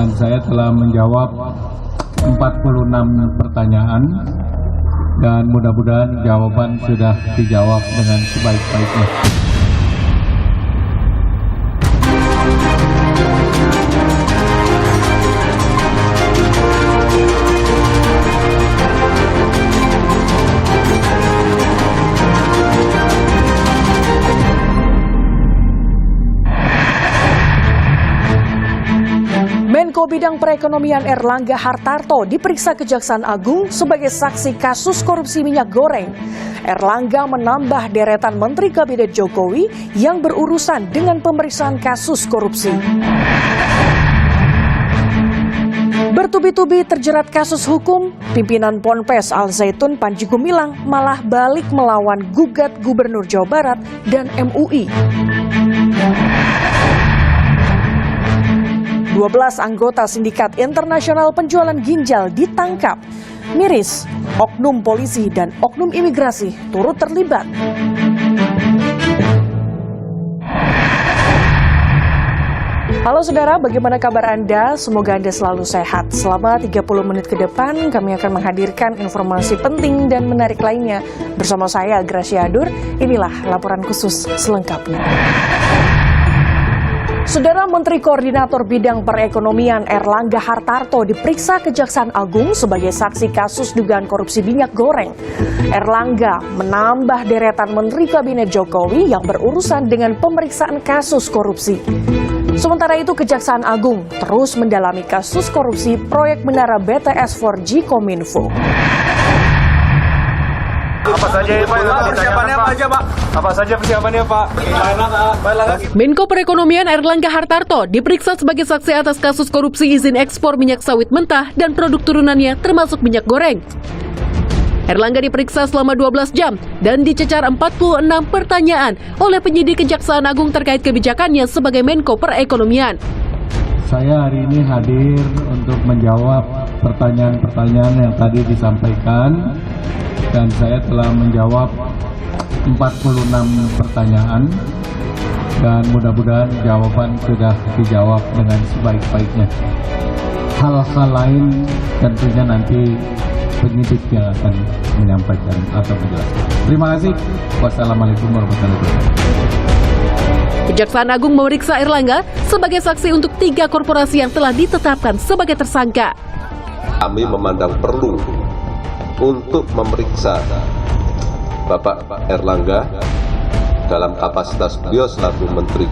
dan saya telah menjawab 46 pertanyaan dan mudah-mudahan jawaban sudah dijawab dengan sebaik-baiknya. Menko Bidang Perekonomian Erlangga Hartarto diperiksa Kejaksaan Agung sebagai saksi kasus korupsi minyak goreng. Erlangga menambah deretan Menteri Kabinet Jokowi yang berurusan dengan pemeriksaan kasus korupsi. Bertubi-tubi terjerat kasus hukum, pimpinan Ponpes Al Zaitun Panji Gumilang malah balik melawan gugat Gubernur Jawa Barat dan MUI. 12 anggota sindikat internasional penjualan ginjal ditangkap. Miris, oknum polisi dan oknum imigrasi turut terlibat. Halo saudara, bagaimana kabar Anda? Semoga Anda selalu sehat. Selama 30 menit ke depan, kami akan menghadirkan informasi penting dan menarik lainnya. Bersama saya, Gracia Adur, inilah laporan khusus selengkapnya. Saudara Menteri Koordinator Bidang Perekonomian Erlangga Hartarto diperiksa Kejaksaan Agung sebagai saksi kasus dugaan korupsi minyak goreng. Erlangga menambah deretan Menteri Kabinet Jokowi yang berurusan dengan pemeriksaan kasus korupsi. Sementara itu Kejaksaan Agung terus mendalami kasus korupsi proyek menara BTS 4G Kominfo. Apa saja persiapannya apa aja, Pak? Apa saja persiapannya, Pak? Menko Perekonomian Erlangga Hartarto diperiksa sebagai saksi atas kasus korupsi izin ekspor minyak sawit mentah dan produk turunannya termasuk minyak goreng. Erlangga diperiksa selama 12 jam dan dicecar 46 pertanyaan oleh penyidik Kejaksaan Agung terkait kebijakannya sebagai Menko Perekonomian. Saya hari ini hadir untuk menjawab pertanyaan-pertanyaan yang tadi disampaikan dan saya telah menjawab 46 pertanyaan dan mudah-mudahan jawaban sudah dijawab dengan sebaik-baiknya. Hal-hal lain tentunya nanti penyidik yang akan menyampaikan atau menjelaskan. Terima kasih. Wassalamualaikum warahmatullahi wabarakatuh. Kejaksaan Agung memeriksa Erlangga sebagai saksi untuk 3 korporasi yang telah ditetapkan sebagai tersangka. Kami memandang perlu untuk memeriksa Bapak Erlangga dalam kapasitas beliau selaku Menteri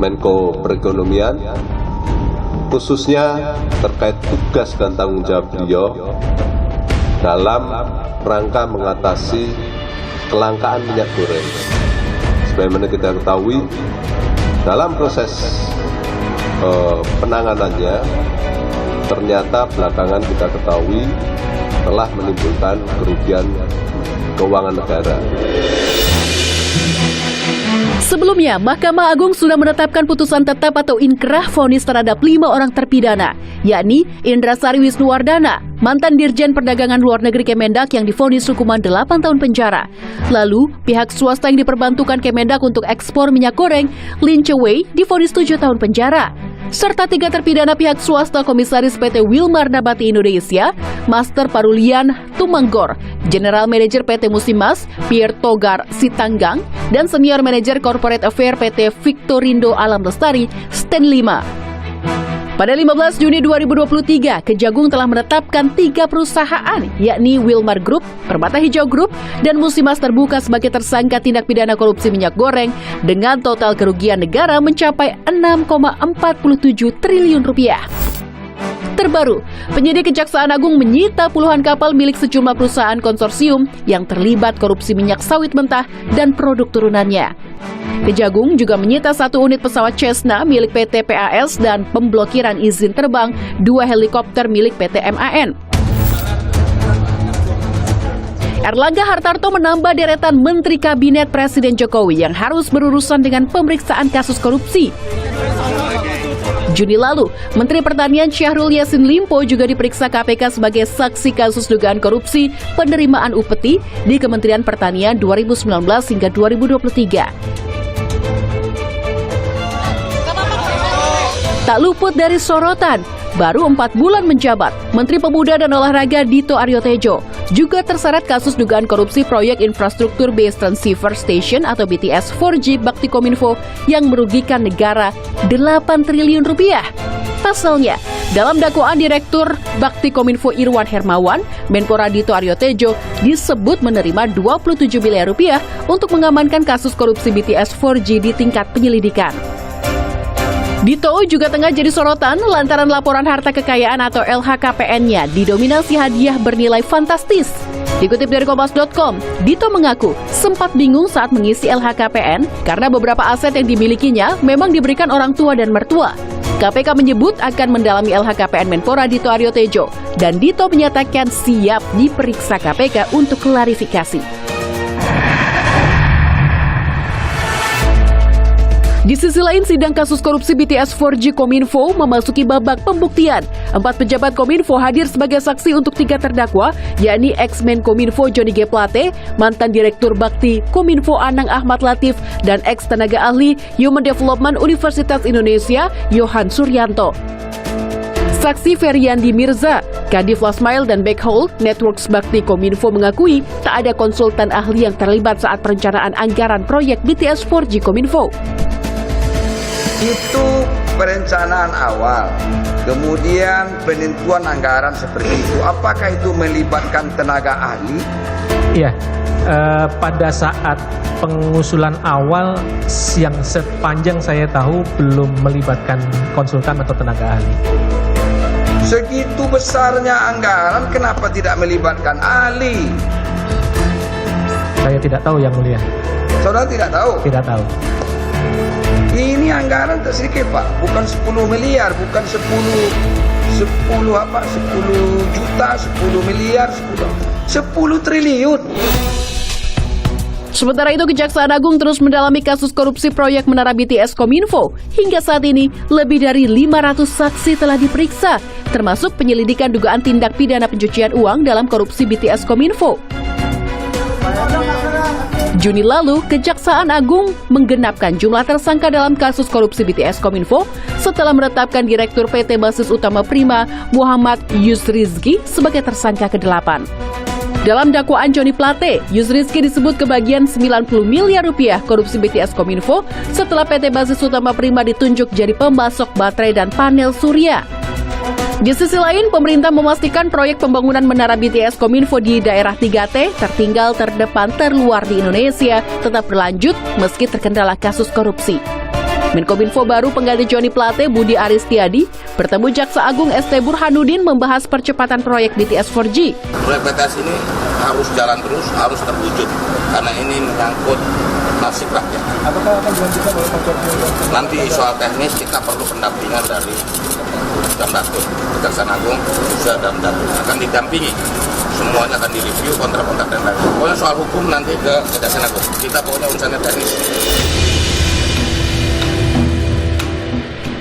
Menko Perekonomian, khususnya terkait tugas dan tanggung jawab beliau dalam rangka mengatasi kelangkaan minyak goreng. Sebagaimana kita ketahui, dalam proses penanganannya, ternyata belakangan kita ketahui telah menimbulkan kerugian keuangan negara. Sebelumnya, Mahkamah Agung sudah menetapkan putusan tetap atau inkrah vonis terhadap 5 orang terpidana, yakni Indra Sari Wisnuwardana, mantan Dirjen Perdagangan Luar Negeri Kemendak yang divonis hukuman 8 tahun penjara. Lalu, pihak swasta yang diperbantukan Kemendak untuk ekspor minyak goreng, Lin Chewei, divonis 7 tahun penjara. Serta 3 terpidana pihak swasta Komisaris PT Wilmar Nabati Indonesia, Master Parulian Tumanggor, General Manager PT Musimas, Pierre Togar Sitanggang, dan Senior Manager Corporate Affair PT Victorindo Alam Lestari, Stan Lima. Pada 15 Juni 2023, Kejagung telah menetapkan 3 perusahaan, yakni Wilmar Group, Permata Hijau Group, dan Musimas terbuka sebagai tersangka tindak pidana korupsi minyak goreng dengan total kerugian negara mencapai 6,47 triliun rupiah. Terbaru, penyidik Kejaksaan Agung menyita puluhan kapal milik sejumlah perusahaan konsorsium yang terlibat korupsi minyak sawit mentah dan produk turunannya. Kejagung juga menyita 1 unit pesawat Cessna milik PT PAS dan pemblokiran izin terbang 2 helikopter milik PT MAN. Erlangga Hartarto menambah deretan Menteri Kabinet Presiden Jokowi yang harus berurusan dengan pemeriksaan kasus korupsi. Juni lalu, Menteri Pertanian Syahrul Yassin Limpo juga diperiksa KPK sebagai saksi kasus dugaan korupsi penerimaan upeti di Kementerian Pertanian 2019 hingga 2023. Tak luput dari sorotan, baru 4 bulan menjabat, Menteri Pemuda dan Olahraga Dito Aryo Tejo juga terseret kasus dugaan korupsi proyek infrastruktur Base Transceiver Station atau BTS 4G Bakti Kominfo yang merugikan negara 8 triliun rupiah. Pasalnya, dalam dakwaan Direktur Bakti Kominfo Irwan Hermawan, Menpora Dito Aryo Tejo disebut menerima 27 miliar rupiah untuk mengamankan kasus korupsi BTS 4G di tingkat penyelidikan. Dito juga tengah jadi sorotan lantaran laporan harta kekayaan atau LHKPN-nya didominasi hadiah bernilai fantastis. Dikutip dari Kompas.com, Dito mengaku sempat bingung saat mengisi LHKPN karena beberapa aset yang dimilikinya memang diberikan orang tua dan mertua. KPK menyebut akan mendalami LHKPN Menpora Dito Aryo Tejo dan Dito menyatakan siap diperiksa KPK untuk klarifikasi. Di sisi lain, sidang kasus korupsi BTS 4G Kominfo memasuki babak pembuktian. 4 pejabat Kominfo hadir sebagai saksi untuk 3 terdakwa, yakni ex-Menkominfo Johnny G. Plate, mantan Direktur Bakti Kominfo Anang Ahmad Latif, dan ex-tenaga ahli Human Development Universitas Indonesia Yohan Suryanto. Saksi Feryandi Mirza, Kadif Lasmail dan Backhold Networks Bakti Kominfo mengakui tak ada konsultan ahli yang terlibat saat perencanaan anggaran proyek BTS 4G Kominfo. Itu perencanaan awal, kemudian penentuan anggaran seperti itu. Apakah itu melibatkan tenaga ahli? Iya, pada saat pengusulan awal yang sepanjang saya tahu belum melibatkan konsultan atau tenaga ahli. Segitu besarnya anggaran, kenapa tidak melibatkan ahli? Saya tidak tahu, Yang Mulia. Saudara tidak tahu? Tidak tahu. Ini anggaran tak sedikit, Pak. Bukan 10 miliar, bukan 10 juta, 10 miliar, 10 triliun. Sementara itu, Kejaksaan Agung terus mendalami kasus korupsi proyek Menara BTS Kominfo. Hingga saat ini, lebih dari 500 saksi telah diperiksa, termasuk penyelidikan dugaan tindak pidana pencucian uang dalam korupsi BTS Kominfo. Juni lalu, Kejaksaan Agung menggenapkan jumlah tersangka dalam kasus korupsi BTS Kominfo setelah menetapkan Direktur PT Basis Utama Prima Muhammad Yusrizki sebagai tersangka ke-8. Dalam dakwaan Johnny Plate, Yusrizki disebut kebagian 90 miliar rupiah korupsi BTS Kominfo setelah PT Basis Utama Prima ditunjuk jadi pemasok baterai dan panel surya. Di sisi lain, pemerintah memastikan proyek pembangunan Menara BTS Kominfo di daerah 3T tertinggal, terdepan, terluar di Indonesia tetap berlanjut meski terkendala kasus korupsi. Menkominfo baru pengganti Johnny Plate, Budi Aristiadi, bertemu Jaksa Agung ST Burhanuddin membahas percepatan proyek BTS 4G. Proyek BTS ini harus jalan terus, harus terwujud, karena ini menyangkut nasib rakyat. Apakah akan dilanjutkan oleh konsorsium? Nanti soal teknis kita perlu pendampingan dari Damdatul, Kejaksaan Agung, juga Damdatul akan didampingi. Semuanya akan direview, kontrak-kontrak dan lain-lain. Pokoknya soal hukum nanti ke Kejaksaan Agung. Kita pokoknya urusannya teknis.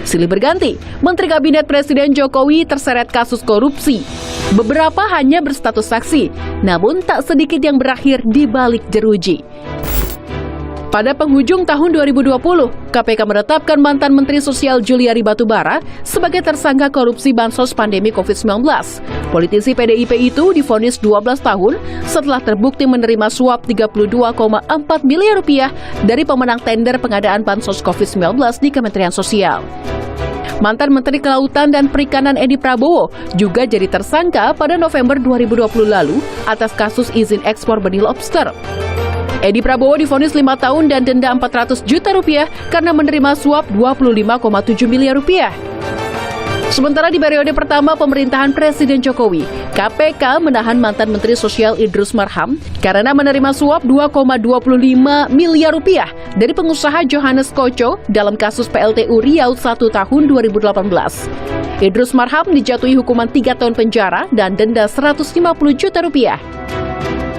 Silih berganti, Menteri Kabinet Presiden Jokowi terseret kasus korupsi. Beberapa hanya berstatus saksi, namun tak sedikit yang berakhir di balik jeruji. Pada penghujung tahun 2020, KPK menetapkan mantan Menteri Sosial Juliari Batubara sebagai tersangka korupsi bansos pandemi COVID-19. Politisi PDIP itu divonis 12 tahun setelah terbukti menerima suap 32,4 miliar rupiah dari pemenang tender pengadaan bansos COVID-19 di Kementerian Sosial. Mantan Menteri Kelautan dan Perikanan Edi Prabowo juga jadi tersangka pada November 2020 lalu atas kasus izin ekspor benih lobster. Edi Prabowo divonis 5 tahun dan denda 400 juta rupiah karena menerima suap 25,7 miliar rupiah. Sementara di periode pertama pemerintahan Presiden Jokowi, KPK menahan mantan Menteri Sosial Idrus Marham karena menerima suap 2,25 miliar rupiah dari pengusaha Johannes Koco dalam kasus PLTU Riau 1 tahun 2018. Idrus Marham dijatuhi hukuman 3 tahun penjara dan denda 150 juta rupiah.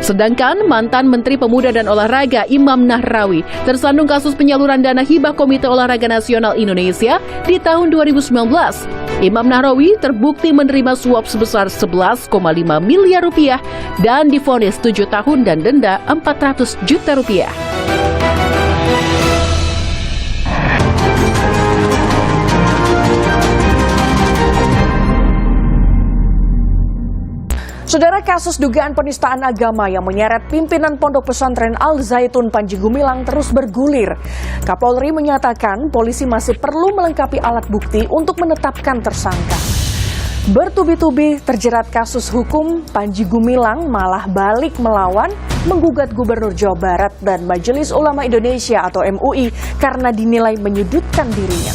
Sedangkan mantan Menteri Pemuda dan Olahraga Imam Nahrawi tersandung kasus penyaluran dana hibah Komite Olahraga Nasional Indonesia di tahun 2019. Imam Nahrawi terbukti menerima suap sebesar 11,5 miliar rupiah dan divonis 7 tahun dan denda 400 juta rupiah. Saudara, kasus dugaan penistaan agama yang menyeret pimpinan Pondok Pesantren Al Zaitun Panji Gumilang terus bergulir. Kapolri menyatakan polisi masih perlu melengkapi alat bukti untuk menetapkan tersangka. Bertubi-tubi terjerat kasus hukum, Panji Gumilang malah balik melawan, menggugat Gubernur Jawa Barat dan Majelis Ulama Indonesia atau MUI karena dinilai menyudutkan dirinya.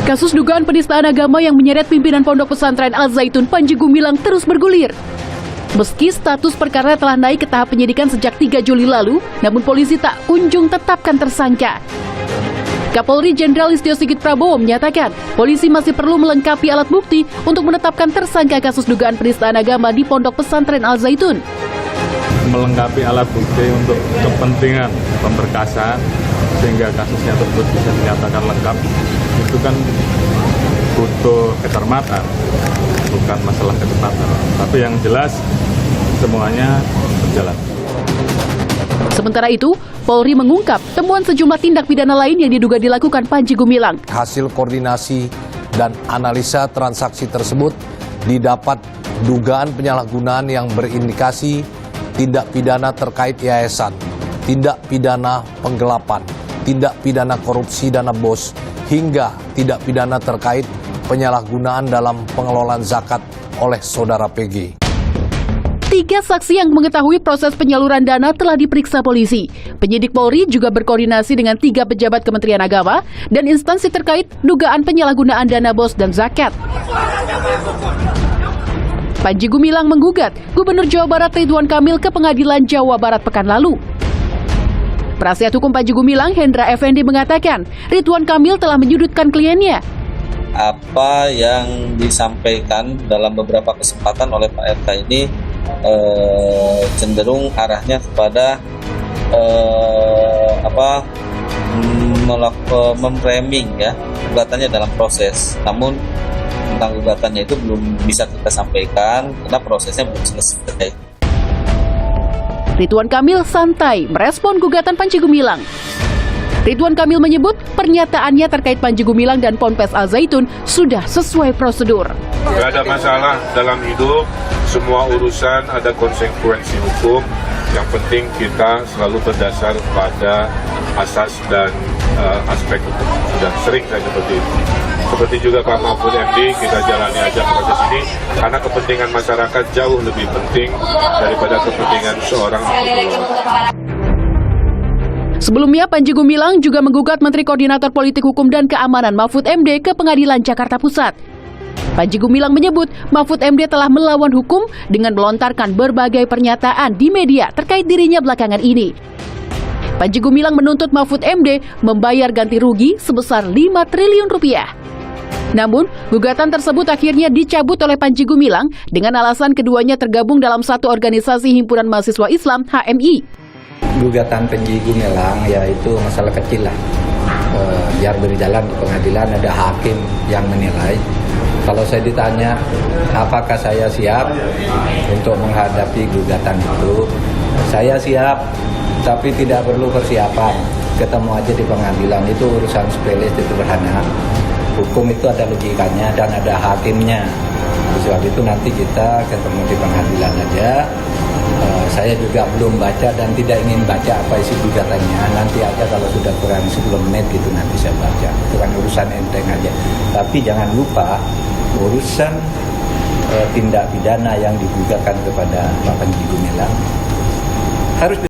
Kasus dugaan penistaan agama yang menyeret pimpinan Pondok Pesantren Al Zaitun Panji Gumilang terus bergulir. Meski status perkara telah naik ke tahap penyidikan sejak 3 Juli lalu, namun polisi tak kunjung tetapkan tersangka. Kapolri Jenderal Listio Sigit Prabowo menyatakan, polisi masih perlu melengkapi alat bukti untuk menetapkan tersangka kasus dugaan penistaan agama di Pondok Pesantren Al Zaitun. Melengkapi alat bukti untuk kepentingan pemberkasan sehingga kasusnya tersebut bisa dinyatakan lengkap, itu kan butuh kecermatan, bukan masalah kecepatan. Tapi yang jelas semuanya berjalan. Sementara itu, Polri mengungkap temuan sejumlah tindak pidana lain yang diduga dilakukan Panji Gumilang. Hasil koordinasi dan analisa transaksi tersebut didapat dugaan penyalahgunaan yang berindikasi tindak pidana terkait yayasan, tindak pidana penggelapan, tindak pidana korupsi dana BOS, hingga tindak pidana terkait penyalahgunaan dalam pengelolaan zakat oleh saudara PG. 3 saksi yang mengetahui proses penyaluran dana telah diperiksa polisi. Penyidik Polri juga berkoordinasi dengan 3 pejabat Kementerian Agama dan instansi terkait dugaan penyalahgunaan dana BOS dan zakat. Panji Gumilang menggugat Gubernur Jawa Barat Ridwan Kamil ke Pengadilan Jawa Barat pekan lalu. Penasihat hukum Panji Gumilang, Hendra Effendi, mengatakan Ridwan Kamil telah menyudutkan kliennya. Apa yang disampaikan dalam beberapa kesempatan oleh Pak RK ini cenderung arahnya kepada memframing ya gugatannya dalam proses. Namun tentang gugatannya itu belum bisa kita sampaikan karena prosesnya belum selesai. Ridwan Kamil santai merespon gugatan Panji Gumilang. Ridwan Kamil menyebut pernyataannya terkait Panji Gumilang dan Ponpes Al Zaitun sudah sesuai prosedur. Tidak ada masalah dalam hidup, semua urusan ada konsekuensi hukum. Yang penting kita selalu berdasar pada asas dan aspek hukum. Sudah sering saya seperti itu. Seperti juga Pak Mahfud MD, kita jalani aja proses ini karena kepentingan masyarakat jauh lebih penting daripada kepentingan seorang individu. Sebelumnya, Panji Gumilang juga menggugat Menteri Koordinator Politik Hukum dan Keamanan Mahfud MD ke Pengadilan Jakarta Pusat. Panji Gumilang menyebut Mahfud MD telah melawan hukum dengan melontarkan berbagai pernyataan di media terkait dirinya belakangan ini. Panji Gumilang menuntut Mahfud MD membayar ganti rugi sebesar 5 triliun rupiah. Namun, gugatan tersebut akhirnya dicabut oleh Panji Gumilang dengan alasan keduanya tergabung dalam satu organisasi Himpunan Mahasiswa Islam HMI. Gugatan Panji Gumilang yaitu masalah kecil lah. Biar berjalan di pengadilan, ada hakim yang menilai. Kalau saya ditanya apakah saya siap untuk menghadapi gugatan itu, saya siap, tapi tidak perlu persiapan. Ketemu aja di pengadilan, itu urusan sepele, sederhana. Hukum itu ada logikanya dan ada hakimnya. Sebab itu nanti kita ketemu di pengadilan aja. Saya juga belum baca dan tidak ingin baca apa isi gugatannya. Nanti aja kalau sudah kurang 10 menit gitu nanti saya baca. Itu kan urusan enteng aja. Tapi jangan lupa urusan tindak pidana yang digugatkan kepada Pak Panji Gumilang harus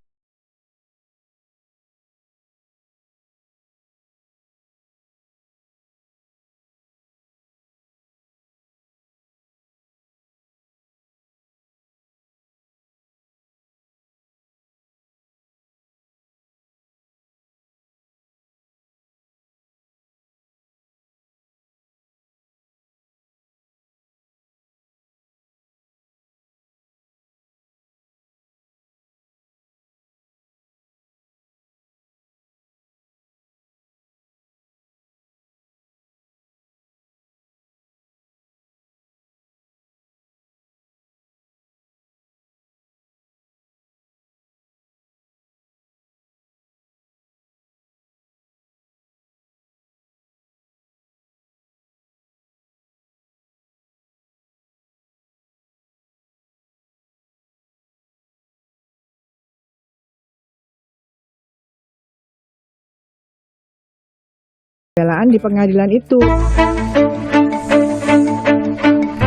Pembelaan di pengadilan itu.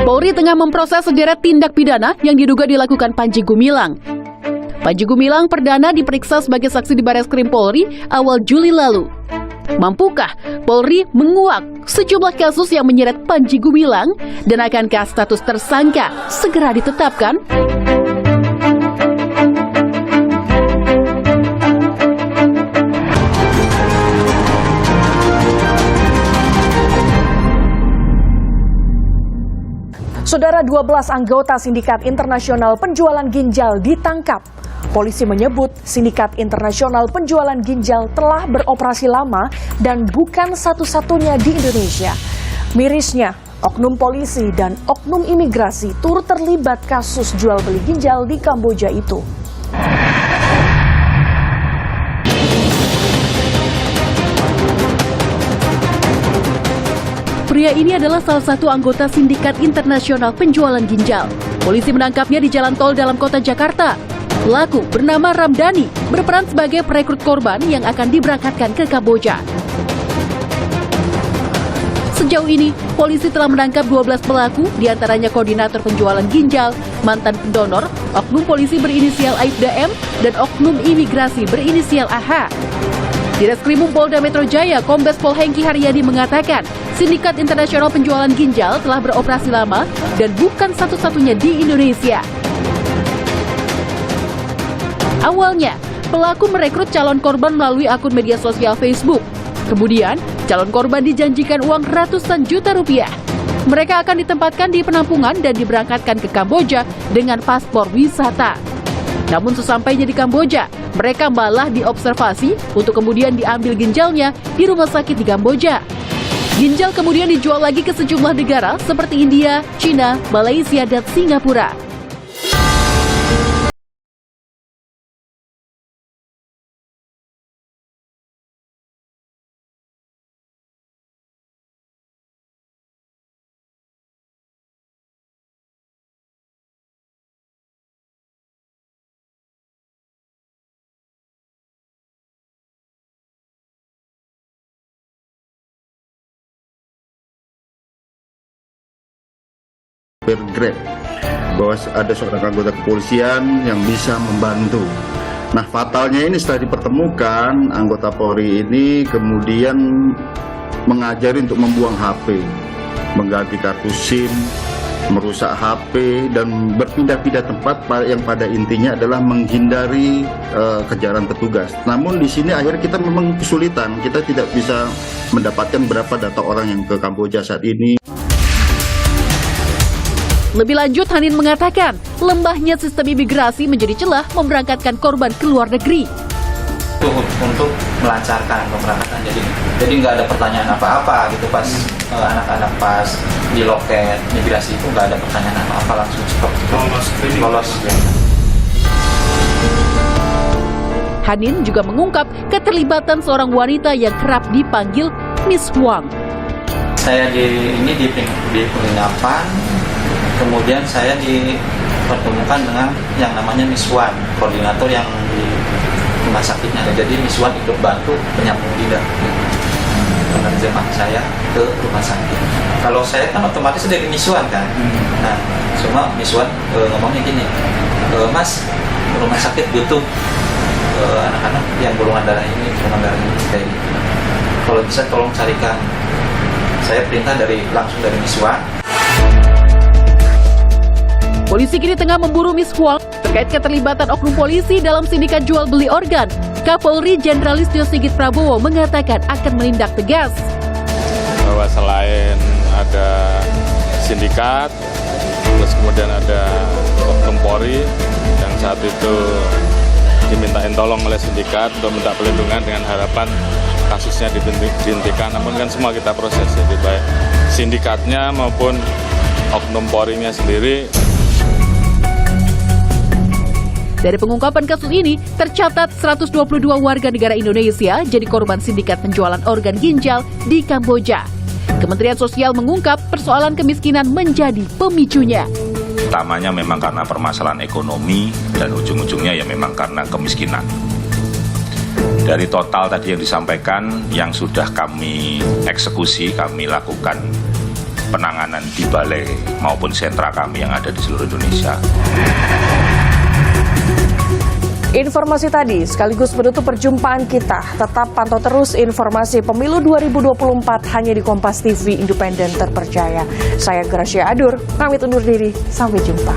Polri tengah memproses sederet tindak pidana yang diduga dilakukan Panji Gumilang. Panji Gumilang perdana diperiksa sebagai saksi di Bareskrim Polri awal Juli lalu. Mampukah Polri menguak sejumlah kasus yang menyeret Panji Gumilang dan akankah status tersangka segera ditetapkan? Saudara, 12 anggota Sindikat Internasional Penjualan Ginjal ditangkap. Polisi menyebut Sindikat Internasional Penjualan Ginjal telah beroperasi lama dan bukan satu-satunya di Indonesia. Mirisnya, oknum polisi dan oknum imigrasi turut terlibat kasus jual beli ginjal di Kamboja itu. Pria ini adalah salah satu anggota Sindikat Internasional Penjualan Ginjal. Polisi menangkapnya di jalan tol dalam kota Jakarta. Pelaku bernama Ramdhani berperan sebagai perekrut korban yang akan diberangkatkan ke Kamboja. Sejauh ini, polisi telah menangkap 12 pelaku, diantaranya koordinator penjualan ginjal, mantan pendonor, oknum polisi berinisial Aibda M, dan oknum imigrasi berinisial AH. Di Reskrimum Polda Metro Jaya, Kombes Pol Hengki Haryadi mengatakan, Sindikat Internasional Penjualan Ginjal telah beroperasi lama dan bukan satu-satunya di Indonesia. Awalnya, pelaku merekrut calon korban melalui akun media sosial Facebook. Kemudian, calon korban dijanjikan uang ratusan juta rupiah. Mereka akan ditempatkan di penampungan dan diberangkatkan ke Kamboja dengan paspor wisata. Namun sesampainya di Kamboja, mereka malah diobservasi untuk kemudian diambil ginjalnya di rumah sakit di Kamboja. Ginjal kemudian dijual lagi ke sejumlah negara seperti India, China, Malaysia, dan Singapura. Grab bahwa ada seorang anggota kepolisian yang bisa membantu. Nah, fatalnya ini setelah dipertemukan, anggota Polri ini kemudian mengajari untuk membuang HP, mengganti kartu SIM, merusak HP, dan berpindah-pindah tempat yang pada intinya adalah menghindari kejaran petugas. Namun di sini akhirnya kita memang kesulitan, kita tidak bisa mendapatkan berapa data orang yang ke Kamboja saat ini. Lebih lanjut, Hanin mengatakan, lembahnya sistem imigrasi menjadi celah memberangkatkan korban ke luar negeri. Untuk melancarkan pemberangkatan, jadi nggak ada pertanyaan apa-apa gitu pas anak-anak pas di loket imigrasi itu nggak ada pertanyaan apa-apa, langsung lolos. Hanin juga mengungkap keterlibatan seorang wanita yang kerap dipanggil Miss Huang. Saya di penginapan. Kemudian saya dipertemukan dengan yang namanya Miss Wan, koordinator yang di rumah sakitnya. Jadi Miss Wan ikut bantu penyambung lidah penerjemah saya ke rumah sakit. Kalau saya kan otomatis dari Miss Wan kan. Nah, cuma Miss Wan ngomongnya gini, Mas, rumah sakit butuh anak-anak yang golongan darah ini kayak gitu. Kalau bisa tolong carikan. Saya perintah langsung dari Miss Wan. Polisi kini tengah memburu Miss Huang terkait keterlibatan oknum polisi dalam sindikat jual beli organ. Kapolri Jenderal Listio Sigit Prabowo mengatakan akan menindak tegas. Bahwa selain ada sindikat, terus kemudian ada oknum Polri yang saat itu dimintain tolong oleh sindikat untuk minta perlindungan dengan harapan kasusnya dihentikan. Namun kan semua kita proses, jadi baik sindikatnya maupun oknum Polri-nya sendiri. Dari pengungkapan kasus ini, tercatat 122 warga negara Indonesia jadi korban sindikat penjualan organ ginjal di Kamboja. Kementerian Sosial mengungkap persoalan kemiskinan menjadi pemicunya. Utamanya memang karena permasalahan ekonomi dan ujung-ujungnya ya memang karena kemiskinan. Dari total tadi yang disampaikan, yang sudah kami eksekusi, kami lakukan penanganan di balai maupun sentra kami yang ada di seluruh Indonesia. Informasi tadi sekaligus menutup perjumpaan kita. Tetap pantau terus informasi pemilu 2024 hanya di Kompas TV Independen Terpercaya. Saya Gracia Adur, pamit undur diri. Sampai jumpa.